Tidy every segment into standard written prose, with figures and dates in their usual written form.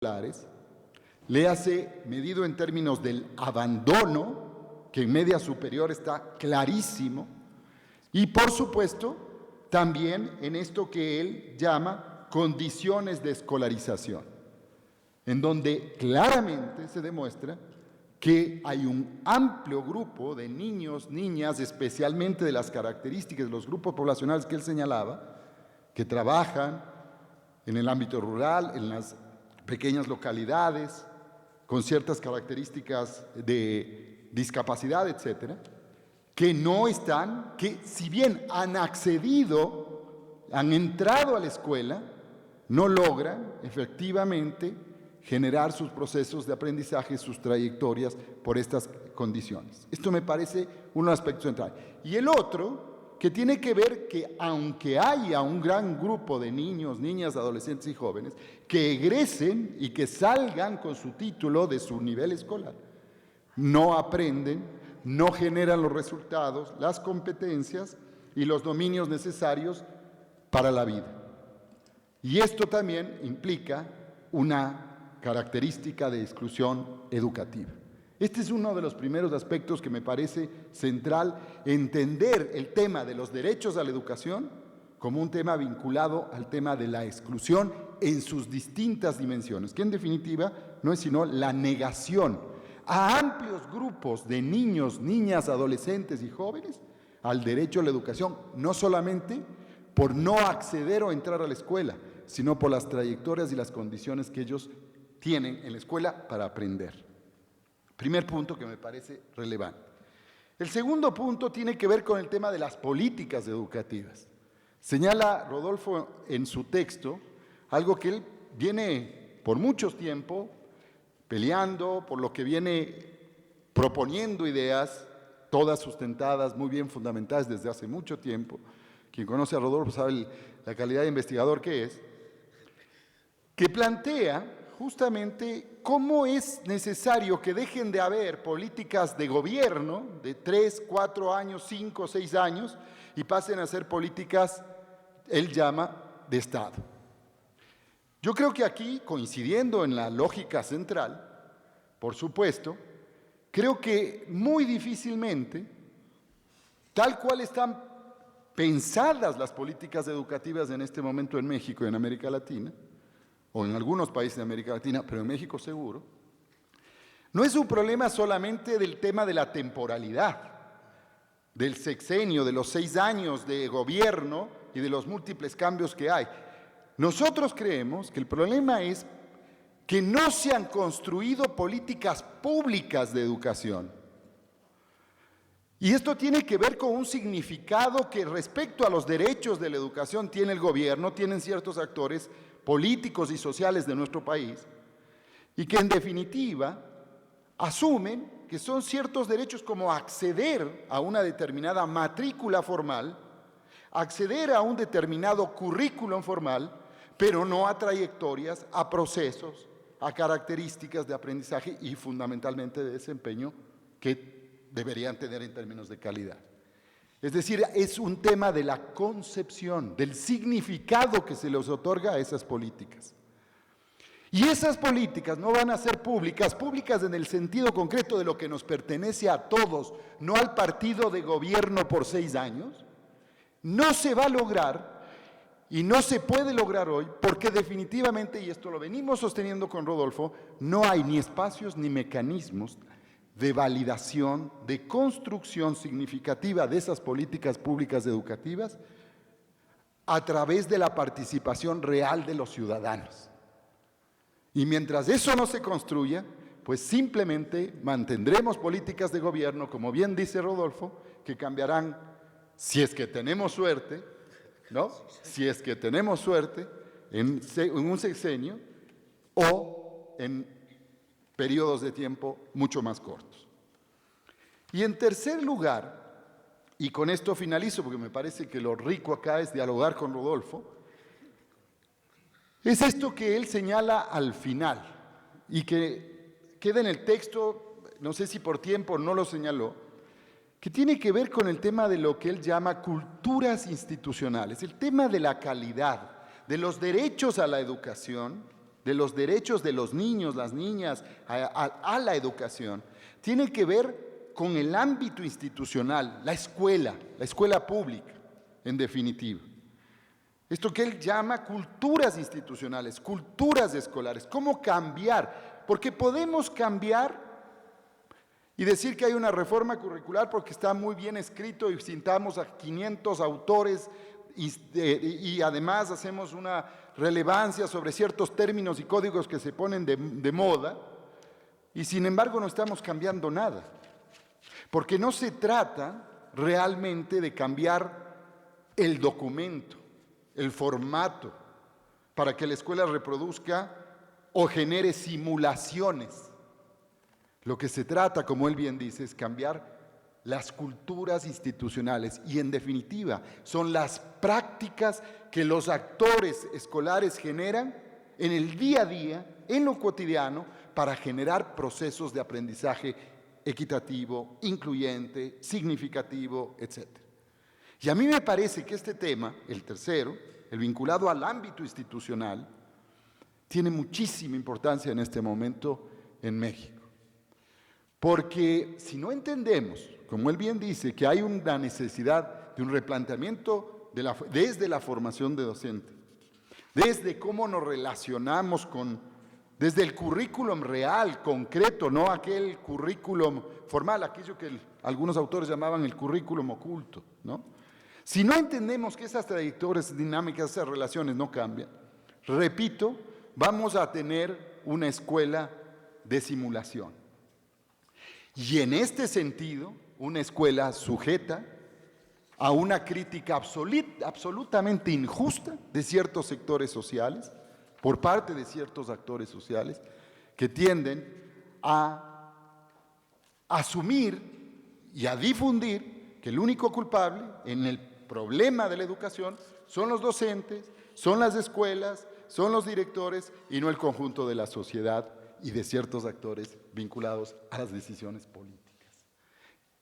escolares, léase medido en términos del abandono, que en media superior está clarísimo, y por supuesto también en esto que él llama condiciones de escolarización, en donde claramente se demuestra que hay un amplio grupo de niños, niñas, especialmente de las características de los grupos poblacionales que él señalaba, que trabajan en el ámbito rural, en las pequeñas localidades, con ciertas características de discapacidad, etcétera, que no están, que si bien han accedido, han entrado a la escuela, no logran efectivamente generar sus procesos de aprendizaje, sus trayectorias por estas condiciones. Esto me parece un aspecto central. Y el otro, que tiene que ver que aunque haya un gran grupo de niños, niñas, adolescentes y jóvenes que egresen y que salgan con su título de su nivel escolar, no aprenden, no generan los resultados, las competencias y los dominios necesarios para la vida. Y esto también implica una característica de exclusión educativa. Este es uno de los primeros aspectos que me parece central, entender el tema de los derechos a la educación como un tema vinculado al tema de la exclusión en sus distintas dimensiones, que en definitiva no es sino la negación a amplios grupos de niños, niñas, adolescentes y jóvenes al derecho a la educación, no solamente por no acceder o entrar a la escuela, sino por las trayectorias y las condiciones que ellos tienen en la escuela para aprender. Primer punto que me parece relevante. El segundo punto tiene que ver con el tema de las políticas educativas. Señala Rodolfo en su texto algo que él viene por mucho tiempo peleando, por lo que viene proponiendo ideas, todas sustentadas, muy bien fundamentadas desde hace mucho tiempo. Quien conoce a Rodolfo sabe la calidad de investigador que es, que plantea justamente cómo es necesario que dejen de haber políticas de gobierno de 3, 4 años, 5, 6 años y pasen a ser políticas, él llama, de Estado. Yo creo que aquí, coincidiendo en la lógica central, por supuesto, creo que muy difícilmente, tal cual están pensadas las políticas educativas en este momento en México y en América Latina, o en algunos países de América Latina, pero en México seguro, no es un problema solamente del tema de la temporalidad, del sexenio, de los 6 años de gobierno y de los múltiples cambios que hay. Nosotros creemos que el problema es que no se han construido políticas públicas de educación. Y esto tiene que ver con un significado que respecto a los derechos de la educación tiene el gobierno, tienen ciertos actores políticos y sociales de nuestro país, y que en definitiva asumen que son ciertos derechos como acceder a una determinada matrícula formal, acceder a un determinado currículum formal, pero no a trayectorias, a procesos, a características de aprendizaje y fundamentalmente de desempeño que deberían tener en términos de calidad. Es decir, es un tema de la concepción, del significado que se les otorga a esas políticas. Y esas políticas no van a ser públicas, públicas en el sentido concreto de lo que nos pertenece a todos, no al partido de gobierno por 6 años, no se va a lograr y no se puede lograr hoy porque definitivamente, y esto lo venimos sosteniendo con Rodolfo, no hay ni espacios ni mecanismos de validación, de construcción significativa de esas políticas públicas educativas a través de la participación real de los ciudadanos. Y mientras eso no se construya, pues simplemente mantendremos políticas de gobierno, como bien dice Rodolfo, que cambiarán, si es que tenemos suerte, ¿no? Si es que tenemos suerte, en un sexenio o en periodos de tiempo mucho más cortos. Y en tercer lugar, y con esto finalizo porque me parece que lo rico acá es dialogar con Rodolfo, es esto que él señala al final y que queda en el texto, no sé si por tiempo no lo señaló, que tiene que ver con el tema de lo que él llama culturas institucionales, el tema de la calidad, de los derechos a la educación, de los derechos de los niños, las niñas, a la educación, tiene que ver con el ámbito institucional, la escuela pública, en definitiva. Esto que él llama culturas institucionales, culturas escolares. ¿Cómo cambiar? Porque podemos cambiar y decir que hay una reforma curricular porque está muy bien escrito y citamos a 500 autores y además hacemos una relevancia sobre ciertos términos y códigos que se ponen de moda, y sin embargo no estamos cambiando nada. Porque no se trata realmente de cambiar el documento, el formato, para que la escuela reproduzca o genere simulaciones. Lo que se trata, como él bien dice, es cambiar las culturas institucionales y, en definitiva, son las prácticas que los actores escolares generan en el día a día, en lo cotidiano, para generar procesos de aprendizaje equitativo, incluyente, significativo, etc. Y a mí me parece que este tema, el tercero, el vinculado al ámbito institucional, tiene muchísima importancia en este momento en México. Porque si no entendemos, como él bien dice, que hay una necesidad de un replanteamiento desde la formación de docentes, desde cómo nos relacionamos desde el currículum real, concreto, no aquel currículum formal, aquello que algunos autores llamaban el currículum oculto, ¿no? Si no entendemos que esas trayectorias dinámicas, esas relaciones no cambian, repito, vamos a tener una escuela de simulación. Y en este sentido, una escuela sujeta a una crítica absolutamente injusta de ciertos sectores sociales, por parte de ciertos actores sociales, que tienden a asumir y a difundir que el único culpable en el problema de la educación son los docentes, son las escuelas, son los directores y no el conjunto de la sociedad y de ciertos actores vinculados a las decisiones políticas.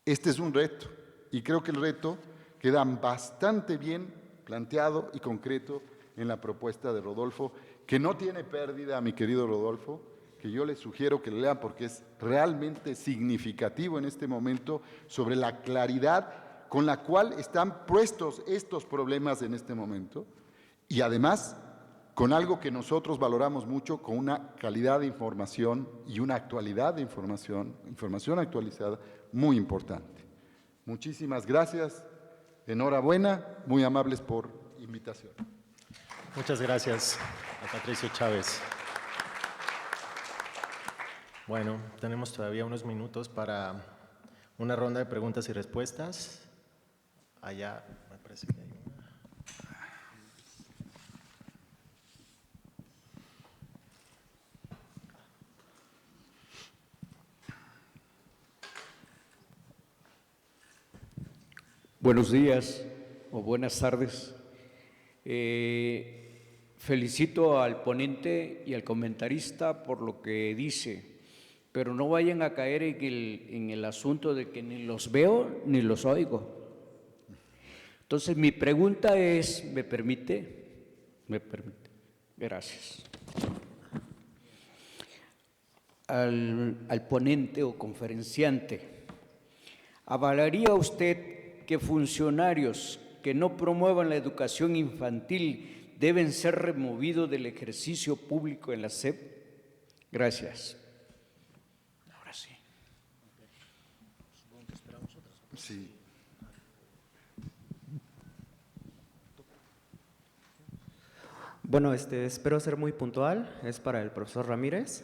Este es un reto, y creo que el reto queda bastante bien planteado y concreto en la propuesta de Rodolfo, que no tiene pérdida, mi querido Rodolfo, que yo les sugiero que lo lean porque es realmente significativo en este momento sobre la claridad con la cual están puestos estos problemas en este momento, y además con algo que nosotros valoramos mucho, con una calidad de información y una actualidad de información actualizada muy importante. Muchísimas gracias, enhorabuena, muy amables por invitación. Muchas gracias a Patricio Chávez. Bueno, tenemos todavía unos minutos para una ronda de preguntas y respuestas. Allá me parece que hay una. Buenos días o buenas tardes. Felicito al ponente y al comentarista por lo que dice, pero no vayan a caer en el asunto de que ni los veo ni los oigo. Entonces mi pregunta es, ¿me permite? ¿Me permite? Gracias. Al ponente o conferenciante, ¿avalaría usted que funcionarios que no promuevan la educación infantil deben ser removidos del ejercicio público en la SEP? Gracias. Ahora sí. Sí. Bueno, espero ser muy puntual, es para el profesor Ramírez.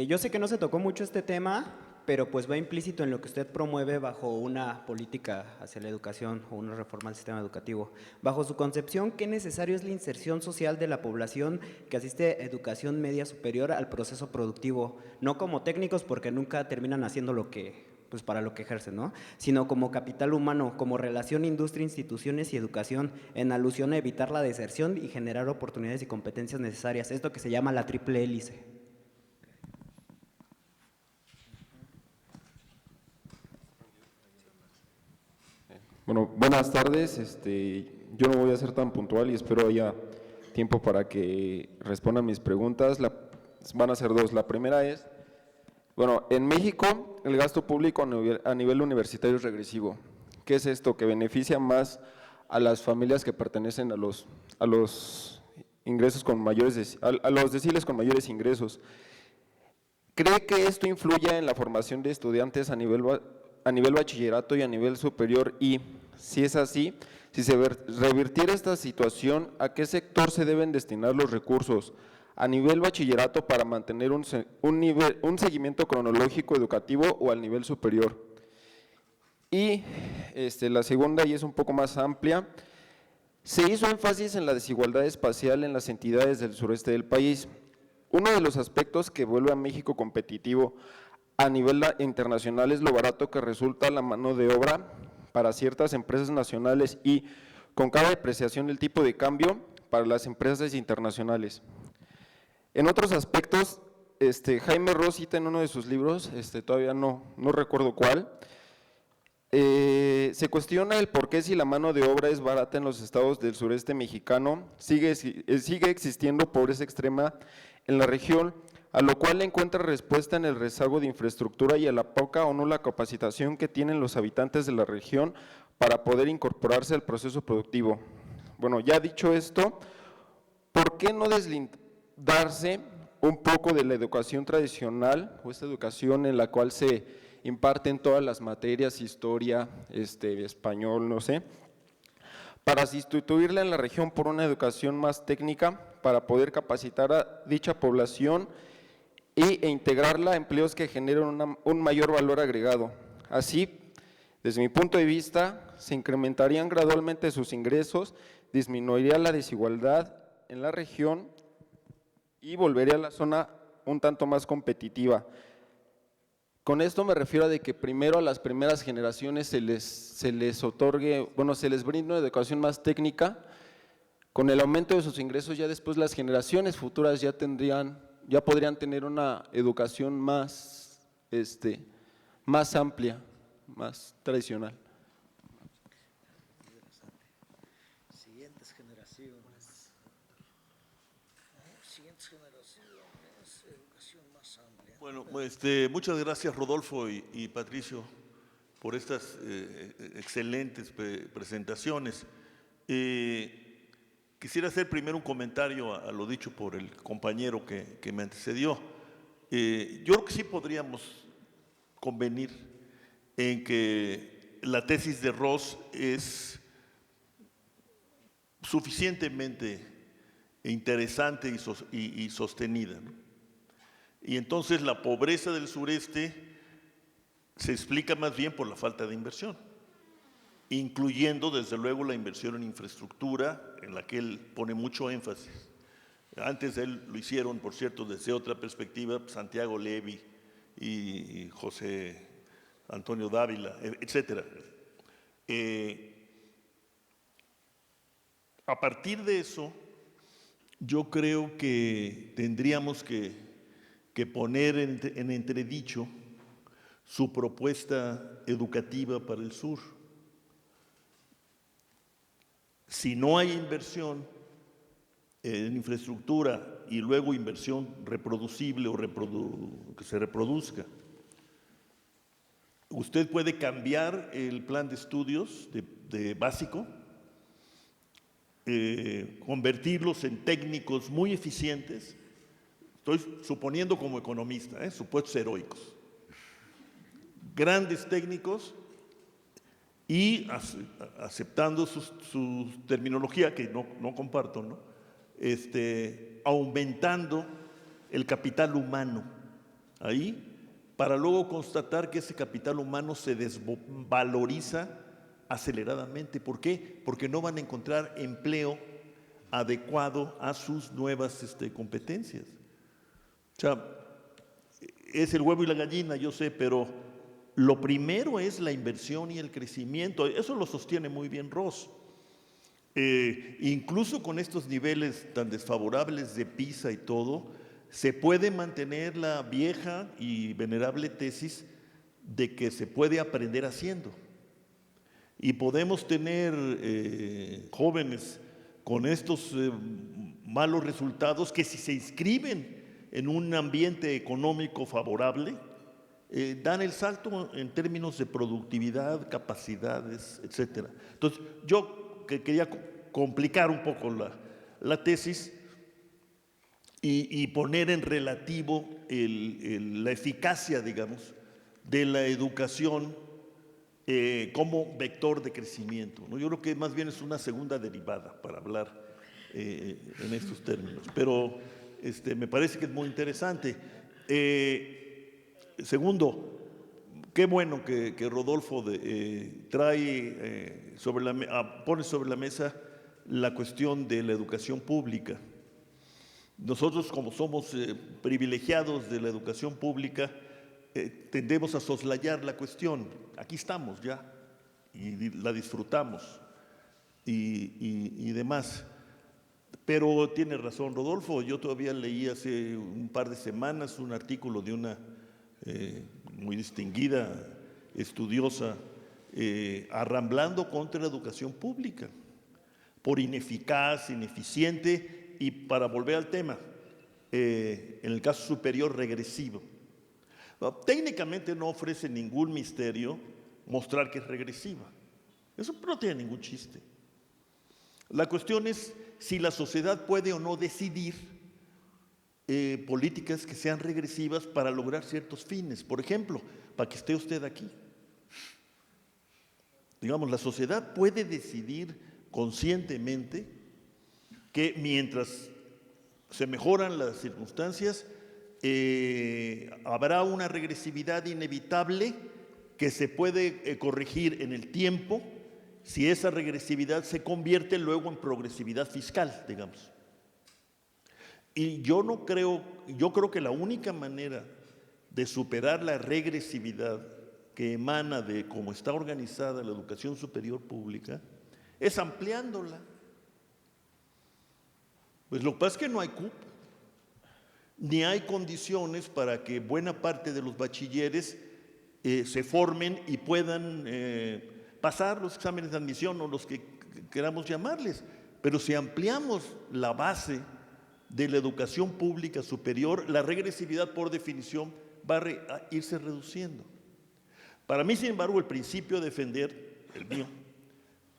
Yo sé que no se tocó mucho este tema, pero pues va implícito en lo que usted promueve bajo una política hacia la educación o una reforma del sistema educativo. Bajo su concepción, ¿qué necesario es la inserción social de la población que asiste a educación media superior al proceso productivo? No como técnicos, porque nunca terminan haciendo lo que, pues para lo que ejercen, ¿no? Sino como capital humano, como relación industria, instituciones y educación, en alusión a evitar la deserción y generar oportunidades y competencias necesarias. Esto que se llama la triple hélice. Bueno, buenas tardes. Yo no voy a ser tan puntual y espero haya tiempo para que respondan mis preguntas. Van a ser dos. La primera es, bueno, en México el gasto público a nivel universitario es regresivo. ¿Qué es esto? Que beneficia más a las familias que pertenecen a los ingresos con mayores, a los deciles con mayores ingresos. ¿Cree que esto influye en la formación de estudiantes a nivel bachillerato y a nivel superior? Y si es así, si se revirtiera esta situación, ¿a qué sector se deben destinar los recursos? ¿A nivel bachillerato para mantener un seguimiento cronológico educativo o al nivel superior? Y la segunda, y es un poco más amplia, se hizo énfasis en la desigualdad espacial en las entidades del sureste del país. Uno de los aspectos que vuelve a México competitivo a nivel internacional es lo barato que resulta la mano de obra para ciertas empresas nacionales y con cada depreciación del tipo de cambio para las empresas internacionales. En otros aspectos, Jaime Ross cita en uno de sus libros, todavía no recuerdo cuál, se cuestiona el por qué si la mano de obra es barata en los estados del sureste mexicano, sigue existiendo pobreza extrema en la región, a lo cual encuentra respuesta en el rezago de infraestructura y a la poca o nula capacitación que tienen los habitantes de la región para poder incorporarse al proceso productivo. Bueno, ya dicho esto, ¿por qué no deslindarse un poco de la educación tradicional o esta educación en la cual se imparten todas las materias, historia, español, no sé, para sustituirla en la región por una educación más técnica para poder capacitar a dicha población e integrarla a empleos que generen un mayor valor agregado? Así, desde mi punto de vista, se incrementarían gradualmente sus ingresos, disminuiría la desigualdad en la región y volvería a la zona un tanto más competitiva. Con esto me refiero a de que primero a las primeras generaciones se les otorgue, bueno, se les brinde una educación más técnica. Con el aumento de sus ingresos, ya después las generaciones futuras ya podrían tener una educación más amplia, más tradicional. Siguientes generaciones, educación más amplia. Bueno, muchas gracias Rodolfo y Patricio por estas excelentes presentaciones. Quisiera hacer primero un comentario a lo dicho por el compañero que me antecedió. Yo creo que sí podríamos convenir en que la tesis de Ross es suficientemente interesante y sostenida, ¿no? Y entonces la pobreza del sureste se explica más bien por la falta de inversión, incluyendo desde luego la inversión en infraestructura, en la que él pone mucho énfasis. Antes él lo hicieron, por cierto, desde otra perspectiva, Santiago Levy y José Antonio Dávila, etcétera. A partir de eso, yo creo que tendríamos que poner en entredicho su propuesta educativa para el sur. Si no hay inversión en infraestructura y luego inversión reproducible o que se reproduzca, usted puede cambiar el plan de estudios de básico, convertirlos en técnicos muy eficientes. Estoy suponiendo como economista, supuestos heroicos. Grandes técnicos y aceptando su terminología, que no comparto, ¿no? Aumentando el capital humano ahí, para luego constatar que ese capital humano se desvaloriza aceleradamente. ¿Por qué? Porque no van a encontrar empleo adecuado a sus nuevas competencias. O sea, es el huevo y la gallina, yo sé, pero lo primero es la inversión y el crecimiento. Eso lo sostiene muy bien Ross. Incluso con estos niveles tan desfavorables de PISA y todo, se puede mantener la vieja y venerable tesis de que se puede aprender haciendo. Y podemos tener jóvenes con estos malos resultados que si se inscriben en un ambiente económico favorable, dan el salto en términos de productividad, capacidades, etcétera. Entonces, yo quería complicar un poco la tesis y poner en relativo la eficacia, digamos, de la educación como vector de crecimiento, ¿no? Yo creo que más bien es una segunda derivada para hablar en estos términos, pero me parece que es muy interesante. Segundo, qué bueno que Rodolfo trae pone sobre la mesa la cuestión de la educación pública. Nosotros, como somos privilegiados de la educación pública, tendemos a soslayar la cuestión. Aquí estamos ya y la disfrutamos y demás. Pero tiene razón Rodolfo, yo todavía leí hace un par de semanas un artículo de una muy distinguida estudiosa arramblando contra la educación pública por ineficaz, ineficiente y, para volver al tema, en el caso superior, regresivo. Técnicamente no ofrece ningún misterio mostrar que es regresiva. Eso no tiene ningún chiste. La cuestión es si la sociedad puede o no decidir políticas que sean regresivas para lograr ciertos fines. Por ejemplo, para que esté usted aquí. Digamos, la sociedad puede decidir conscientemente que mientras se mejoran las circunstancias, habrá una regresividad inevitable que se puede corregir en el tiempo si esa regresividad se convierte luego en progresividad fiscal, digamos. Y yo creo que la única manera de superar la regresividad que emana de cómo está organizada la educación superior pública es ampliándola. Pues lo que pasa es que no hay cupo, ni hay condiciones para que buena parte de los bachilleres se formen y puedan pasar los exámenes de admisión o los que queramos llamarles. Pero si ampliamos la base de la educación pública superior, la regresividad por definición va a irse reduciendo. Para mí, sin embargo, el principio a defender, el mío,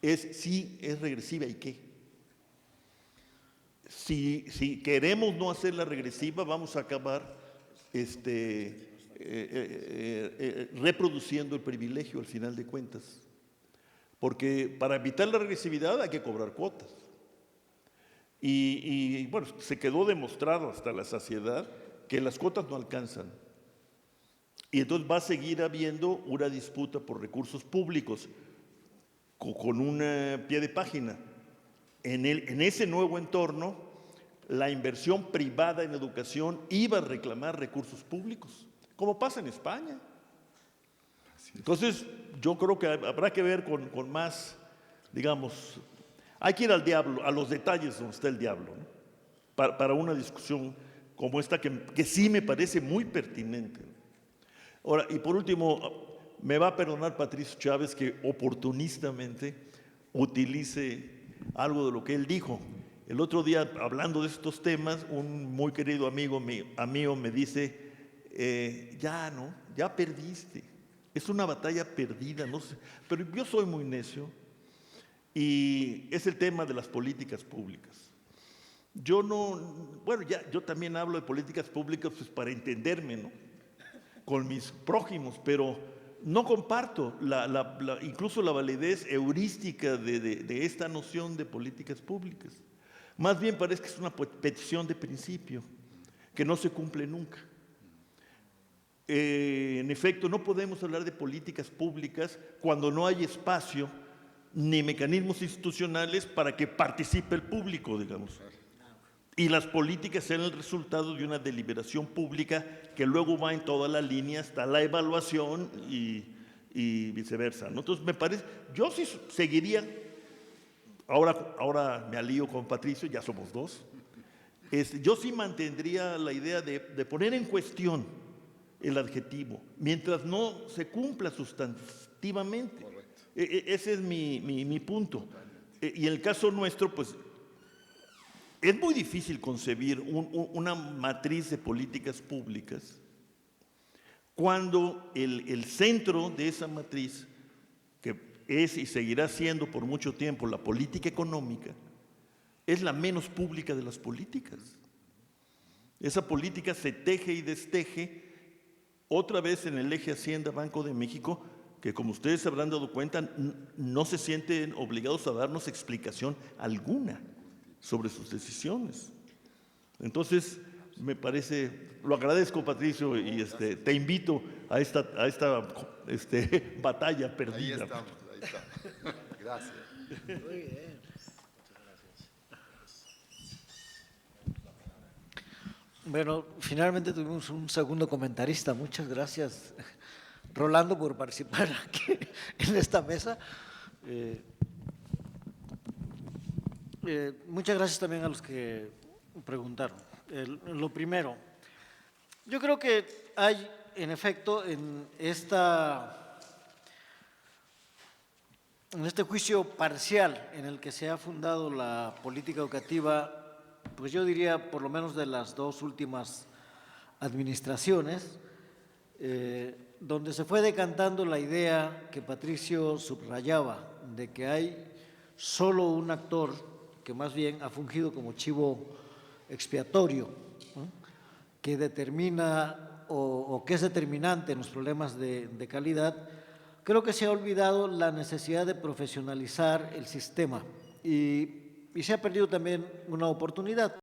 es si es regresiva y qué. Si queremos no hacerla regresiva, vamos a acabar reproduciendo el privilegio al final de cuentas. Porque para evitar la regresividad hay que cobrar cuotas. Y bueno, se quedó demostrado hasta la saciedad que las cuotas no alcanzan. Y entonces va a seguir habiendo una disputa por recursos públicos con un pie de página. En ese nuevo entorno, la inversión privada en educación iba a reclamar recursos públicos, como pasa en España. Entonces, yo creo que habrá que ver con más, digamos, hay que ir al diablo, a los detalles donde está el diablo, ¿no? Para una discusión como esta que sí me parece muy pertinente. Ahora, y por último, me va a perdonar Patricio Chávez que oportunistamente utilice algo de lo que él dijo. El otro día, hablando de estos temas, un muy querido amigo mío me dice, ya perdiste, es una batalla perdida, no sé, pero yo soy muy necio y es el tema de las políticas públicas. Yo también hablo de políticas públicas pues, para entenderme, ¿no?, con mis prójimos, pero no comparto incluso la validez heurística de esta noción de políticas públicas. Más bien parece que es una petición de principio que no se cumple nunca. En efecto, no podemos hablar de políticas públicas cuando no hay espacio ni mecanismos institucionales para que participe el público, digamos. Y las políticas sean el resultado de una deliberación pública que luego va en toda la línea hasta la evaluación y viceversa, ¿no? Entonces, me parece, yo sí seguiría, ahora me alío con Patricio, ya somos dos, yo sí mantendría la idea de poner en cuestión el adjetivo, mientras no se cumpla sustantivamente. Ese es mi punto. Y en el caso nuestro, pues, Es muy difícil concebir una matriz de políticas públicas cuando el centro de esa matriz, que es y seguirá siendo por mucho tiempo la política económica, es la menos pública de las políticas. Esa política se teje y desteje otra vez en el eje Hacienda-Banco de México, que como ustedes se habrán dado cuenta, no se sienten obligados a darnos explicación alguna sobre sus decisiones. Entonces, me parece, lo agradezco, Patricio, y te invito a esta batalla Ahí perdida. estamos, ahí estamos. Gracias. Muy bien. Bueno, finalmente tuvimos un segundo comentarista. Muchas gracias, Rolando, por participar aquí en esta mesa. Muchas gracias también a los que preguntaron. Lo primero, yo creo que hay, en efecto, en este juicio parcial en el que se ha fundado la política educativa, pues yo diría por lo menos de las dos últimas administraciones, donde se fue decantando la idea que Patricio subrayaba de que hay solo un actor que más bien ha fungido como chivo expiatorio, ¿no?, que determina o que es determinante en los problemas de calidad. Creo que se ha olvidado la necesidad de profesionalizar el sistema y se ha perdido también una oportunidad.